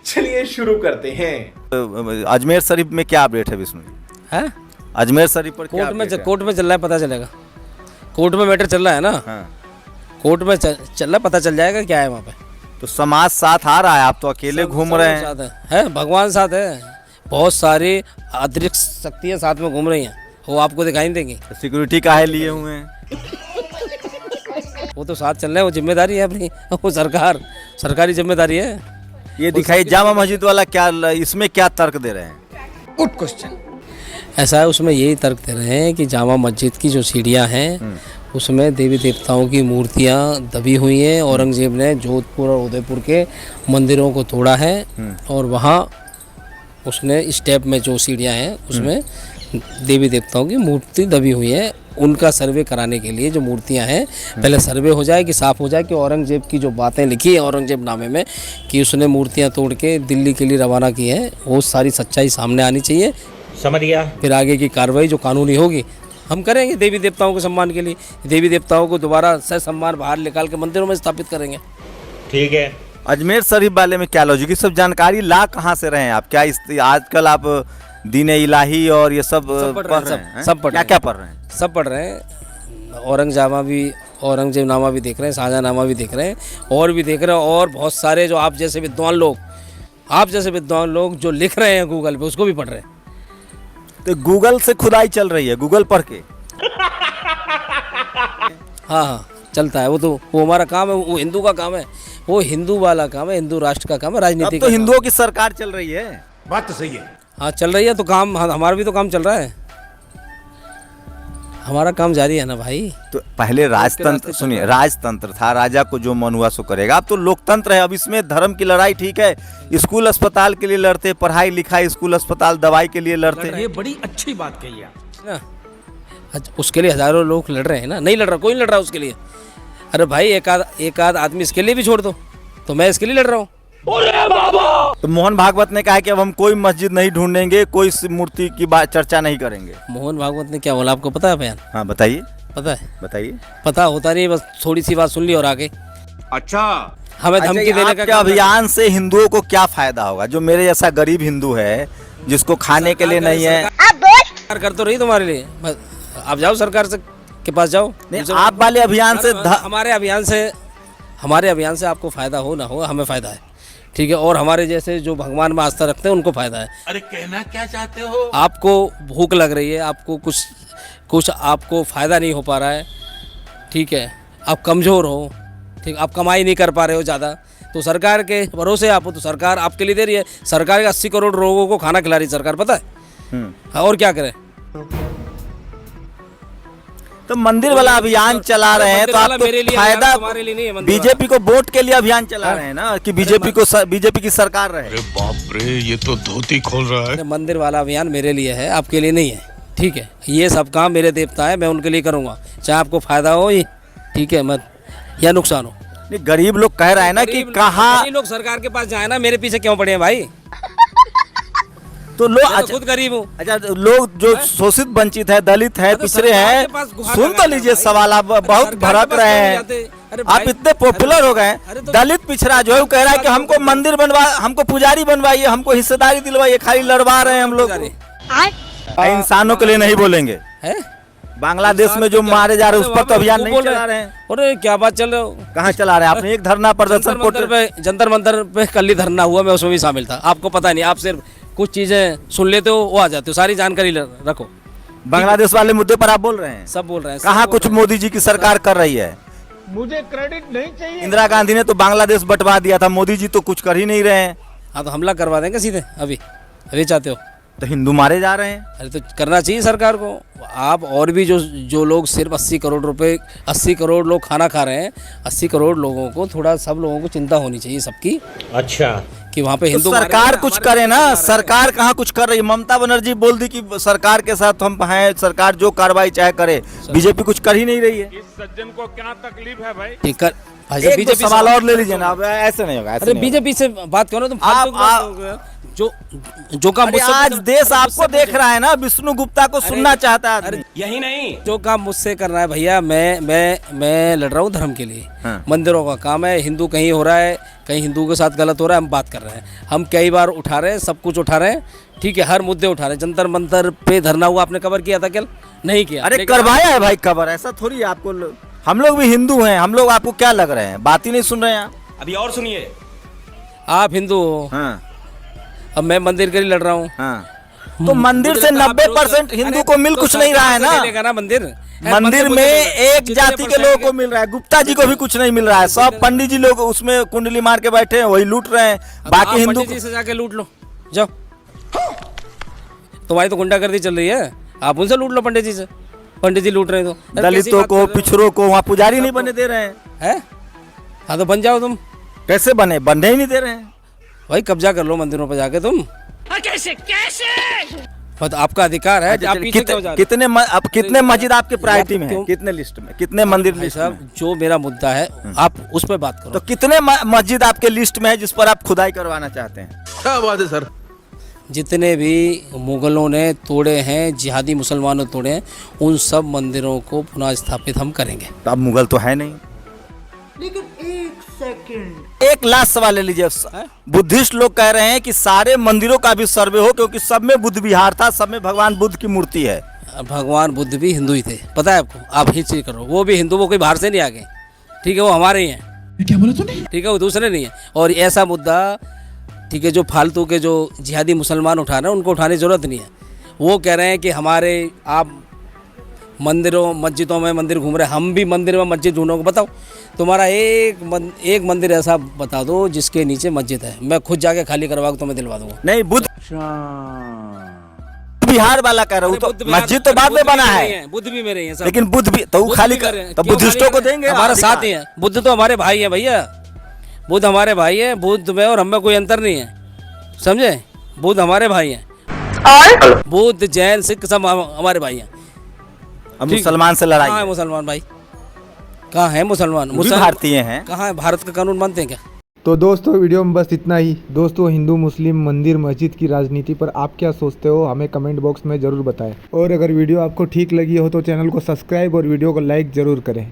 चलिए शुरू करते हैं। अजमेर शरीफ में क्या अपडेट है विष्णु? है अजमेर शरीफ पर क्या अपडेट है? कोर्ट में चल रहा है, पता चलेगा। कोर्ट में मैटर चल रहा है ना। हाँ। कोर्ट में चल रहा है, पता चल जाएगा क्या है वहाँ पे। तो समाज साथ आ रहा है, आप तो अकेले घूम रहे हैं। साथ है, भगवान साथ है, बहुत सारी अतिरिक्त शक्तियाँ साथ में घूम रही हैं, वो आपको दिखाई देंगी। सिक्योरिटी काहे लिए हुए हैं? वो तो साथ चल रहे हैं, वो जिम्मेदारी है अपनी, वो सरकारी जिम्मेदारी है। ये दिखाई जामा मस्जिद वाला क्या, इसमें क्या तर्क दे रहे हैं? Good question. ऐसा है, उसमें यही तर्क दे रहे हैं कि जामा मस्जिद की जो सीढ़ियाँ हैं उसमें देवी देवताओं की मूर्तियाँ दबी हुई हैं। औरंगजेब ने जोधपुर और उदयपुर के मंदिरों को तोड़ा है और वहाँ उसने स्टेप में जो सीढ़ियाँ हैं उसमें देवी देवताओं की मूर्ति दबी हुई है। उनका सर्वे कराने के लिए जो मूर्तियां हैं, पहले सर्वे हो जाए कि साफ हो जाए कि औरंगजेब की जो बातें लिखी है औरंगजेब नामे में कि उसने मूर्तियां तोड़ के दिल्ली के लिए रवाना की है, वो सारी सच्चाई सामने आनी चाहिए। समझ गया। फिर आगे की कार्रवाई जो कानूनी होगी हम करेंगे देवी देवताओं के सम्मान के लिए। देवी देवताओं को दोबारा सह सम्मान बाहर निकाल के मंदिरों में स्थापित करेंगे। ठीक है। अजमेर शरीफ वाले में क्या लॉजिक, सब जानकारी ला कहाँ से रहे हैं आप? क्या आजकल आप दीन इलाही और ये सब पढ़ रहे हैं? सब पढ़ रहे हैं। क्या पढ़ रहे हैं? सब पढ़ रहे हैं। औरंगजेब नामा भी देख रहे हैं, शाहजहांनामा भी देख रहे हैं, और भी देख रहे हैं। और बहुत सारे जो आप जैसे विद्वान लोग जो लिख रहे हैं गूगल पे, उसको भी पढ़ रहे हैं। तो गूगल से खुदाई चल रही है, गूगल पढ़ के। हाँ चलता है, वो हमारा काम है, वो हिंदू का काम है, वो हिंदू वाला काम है, हिंदू राष्ट्र का काम है, राजनीति अब तो हिंदुओं की सरकार चल रही है। बात तो सही है। हाँ चल रही है, तो काम हमारा भी तो काम चल रहा है, हमारा काम जारी है ना भाई। तो पहले राजतंत्र, सुनिए, राजतंत्र था, राजा को जो मन हुआ सो करेगा। अब तो लोकतंत्र है। अब इसमें धर्म की लड़ाई ठीक है, स्कूल अस्पताल के लिए लड़ते, पढ़ाई लिखाई, स्कूल अस्पताल, दवाई के लिए लड़ते। ये बड़ी अच्छी बात कही आप ना, उसके लिए हजारों लोग लड़ रहे हैं ना। नहीं लड़ रहा, कोई नहीं लड़ रहा उसके लिए। अरे भाई एक आध आदमी इसके लिए भी छोड़ दो, तो मैं इसके लिए लड़ रहा हूँ। तो मोहन भागवत ने कहा कि अब हम कोई मस्जिद नहीं ढूंढेंगे, कोई मूर्ति की बात चर्चा नहीं करेंगे। मोहन भागवत ने क्या बोला, आपको पता है बयान? हाँ बताइए। पता है? बताइए। पता होता नहीं, बस थोड़ी सी बात सुन ली और आगे। अच्छा, हमें धमकी देने का क्या अभियान से हिंदुओं को क्या फायदा होगा? जो मेरे जैसा गरीब हिंदू है, जिसको खाने के लिए नहीं है। सरकार कर तो रही तुम्हारे लिए, आप जाओ सरकार से के पास जाओ। नहीं, आप वाले अभियान से हमारे अभियान से आपको फायदा हो ना हो, हमें फायदा है, ठीक है। और हमारे जैसे जो भगवान में आस्था रखते हैं उनको फायदा है। अरे कहना क्या चाहते हो? आपको भूख लग रही है, आपको कुछ आपको फायदा नहीं हो पा रहा है, ठीक है, आप कमज़ोर हो, ठीक, आप कमाई नहीं कर पा रहे हो ज़्यादा, तो सरकार के भरोसे आप हो, तो सरकार आपके लिए दे रही है। सरकार के 80 करोड़ लोगों को खाना खिला रही है सरकार, पता है। और क्या करे? तो मंदिर वाला अभियान चला रहे हैं, तो आपको फायदा, बीजेपी को वोट के लिए अभियान चला रहे हैं ना, कि बीजेपी की सरकार रहे। अरे बाप रे, ये तो धोती खोल रहा है। मंदिर वाला अभियान मेरे लिए है, आपके लिए नहीं है, ठीक है। ये सब काम मेरे देवता है, मैं उनके लिए करूँगा, चाहे आपको फायदा हो, ठीक है, मत या नुकसान हो। नहीं, गरीब लोग कह रहे हैं ना कि कहाँ लोग सरकार के पास जाए ना, मेरे पीछे क्यों पड़े हैं भाई? तो लोग, अच्छा, खुद गरीब हूँ। अच्छा, लोग जो शोषित वंचित है, दलित है, पिछड़े हैं, सुन तो लीजिए सवाल। आप बहुत भड़क रहे हैं, आप इतने पॉपुलर हो गए। दलित पिछड़ा जो है वो कह रहा है कि हमको मंदिर हमको पुजारी बनवाइए, हमको हिस्सेदारी दिलवाइए, खाली लड़वा रहे हैं हम लोग। इंसानों के लिए नहीं बोलेंगे। बांग्लादेश में जो मारे जा रहे हैं उस पर तो अभियान नहीं चला रहे हैं। अरे क्या बात चल रहा हो? कहाँ चला रहे हैं? आपने एक धरना प्रदर्शन जंतर मंतर पे कल ही धरना हुआ, मैं उसमें भी शामिल था। आपको पता नहीं, आप सिर्फ कुछ चीजें सुन लेते हो, वो आ जाते हो, सारी जानकारी रखो। बांग्लादेश वाले मुद्दे पर आप बोल रहे हैं? सब बोल रहे हैं। कहाँ कुछ मोदी जी की सरकार कर रही है? मुझे क्रेडिट नहीं चाहिए। इंदिरा गांधी ने तो बांग्लादेश बंटवा दिया था, मोदी जी तो कुछ कर ही नहीं रहे हैं। हाँ तो हमला करवा देंगे सीधे, अभी चाहते हो? तो हिंदू मारे जा रहे हैं। अरे तो करना चाहिए सरकार को। आप और भी जो लोग सिर्फ 80 करोड़ लोग खाना खा रहे हैं, 80 करोड़ लोगों को थोड़ा, सब लोगों को चिंता होनी चाहिए सबकी। अच्छा, कि वहाँ पे हिंदू, तो सरकार कुछ करे ना। सरकार कहाँ कुछ कर रही है? ममता बनर्जी बोल दी कि सरकार के साथ हम हैं, सरकार जो कार्रवाई चाहे करे। बीजेपी कुछ कर ही नहीं रही है। इस सज्जन को क्या तकलीफ है भाई? ठीक है, बीजेपी सवाल और ले लीजिए ना, ऐसे नहीं होगा। अरे बीजेपी से बात करो तुम। जो काम अरे आज देश आपको देख रहा है ना, विष्णु गुप्ता को सुनना चाहता है आदमी। यही नहीं, जो काम मुझसे करना है भैया, मैं लड़ रहा हूँ धर्म के लिए। हाँ। मंदिरों का काम है, हिंदू कहीं हो रहा है, कहीं हिंदू के साथ गलत हो रहा है, हम बात कर रहे हैं। हम कई बार उठा रहे हैं, सब कुछ उठा रहे हैं, ठीक है, हर मुद्दे उठा रहे हैं। जंतर मंतर पे धरना हुआ, आपने कवर किया था कल? नहीं किया। अरे करवाया है भाई कवर, ऐसा थोड़ी आपको। हम लोग भी हिंदू हैं, हम लोग आपको क्या लग रहे हैं, बात ही नहीं सुन रहे हैं आप। अभी और सुनिए, आप हिंदू हो, हाँ अब मैं मंदिर के लिए लड़ रहा हूँ। हाँ, तो मंदिर से 90% हिंदू को मिल कुछ नहीं रहा है ना। मंदिर में एक जाति के लोगों को मिल रहा है, गुप्ता जी को भी कुछ नहीं मिल रहा है। सब पंडित जी लोग उसमें कुंडली मार के बैठे हैं, वही लूट रहे हैं। बाकी हिंदू जी से जाके लूट लो, जाओ। तुम्हारी तो गुंडागर्दी चल रही है, आप उनसे लूट लो पंडित जी से। पंडित जी लूट रहे हैं तो दलितों को, पिछड़ों को वहाँ पुजारी नहीं बनने दे रहे हैं। हाँ तो बन जाओ तुम। कैसे बने, बनने ही नहीं दे रहे हैं भाई, कब्जा कर लो मंदिरों पर जाके तुम। कैसे कैसे आपका अधिकार है। आप पीछे क्यों जा रहे हो? अब कितने मस्जिद आपके प्रायोरिटी में है, कितने लिस्ट में, कितने मंदिर लिस्ट में? जो मेरा मुद्दा है आप उस पर बात करो। तो कितने मस्जिद आपके लिस्ट में है जिस पर आप खुदाई करवाना चाहते हैं? क्या बात है सर। जितने भी मुगलों ने तोड़े हैं, जिहादी मुसलमानों ने तोड़े हैं, उन सब मंदिरों को पुनः स्थापित हम करेंगे। तो अब मुगल तो है नहीं। लेकिन एक सेकंड, एक लास्ट सवाल ले लीजिए। बुद्धिस्ट लोग कह रहे हैं कि सारे मंदिरों का भी सर्वे हो, क्योंकि सब में बुद्ध विहार था, सब में भगवान बुद्ध की मूर्ति है। भगवान बुद्ध भी हिंदू ही थे, पता है आपको? आप हिस्ट्री करो, वो भी हिंदू, वो कोई बाहर से नहीं आ गए, ठीक है, वो हमारे ही हैं। क्या बोला तूने? ठीक है, वो दूसरे नहीं है। और ऐसा मुद्दा, ठीक है, जो फालतू के जो जिहादी मुसलमान उठा रहे हैं उनको उठाने की जरूरत नहीं है। वो कह रहे हैं कि हमारे, आप मंदिरों मस्जिदों में मंदिर घूम रहे हैं, हम भी मंदिर में मस्जिद ढूंढोगे। बताओ तुम्हारा एक मंदिर ऐसा बता दो जिसके नीचे मस्जिद है, मैं खुद जाके खाली करवा के तुम्हें दिलवा दूंगा। नहीं, बुद्ध बिहार वाला कह रहा हूँ, तो मस्जिद तो बाद में बना है, बुद्ध भी मेरे हैं, लेकिन बुद्ध भी तो खाली कर, तो बुद्धिस्टों को देंगे, हमारा साथ ही है। बुद्ध तो हमारे भाई है भैया, बुद्ध हमारे भाई है। बुद्ध में और हम में कोई अंतर नहीं है, समझे? बुद्ध हमारे भाई हैं, और बुद्ध जैन सिख सब हमारे भाई हैं। अब मुसलमान से लड़ाई कहाँ है मुसलमान भाई? कहाँ है मुसलमान? भारतीय हैं। कहाँ है? भारत का कानून मानते हैं क्या? तो दोस्तों वीडियो में बस इतना ही। दोस्तों, हिंदू मुस्लिम मंदिर मस्जिद की राजनीति पर आप क्या सोचते हो, हमें कमेंट बॉक्स में ज़रूर बताएं। और अगर वीडियो आपको ठीक लगी हो तो चैनल को सब्सक्राइब और वीडियो को लाइक ज़रूर करें।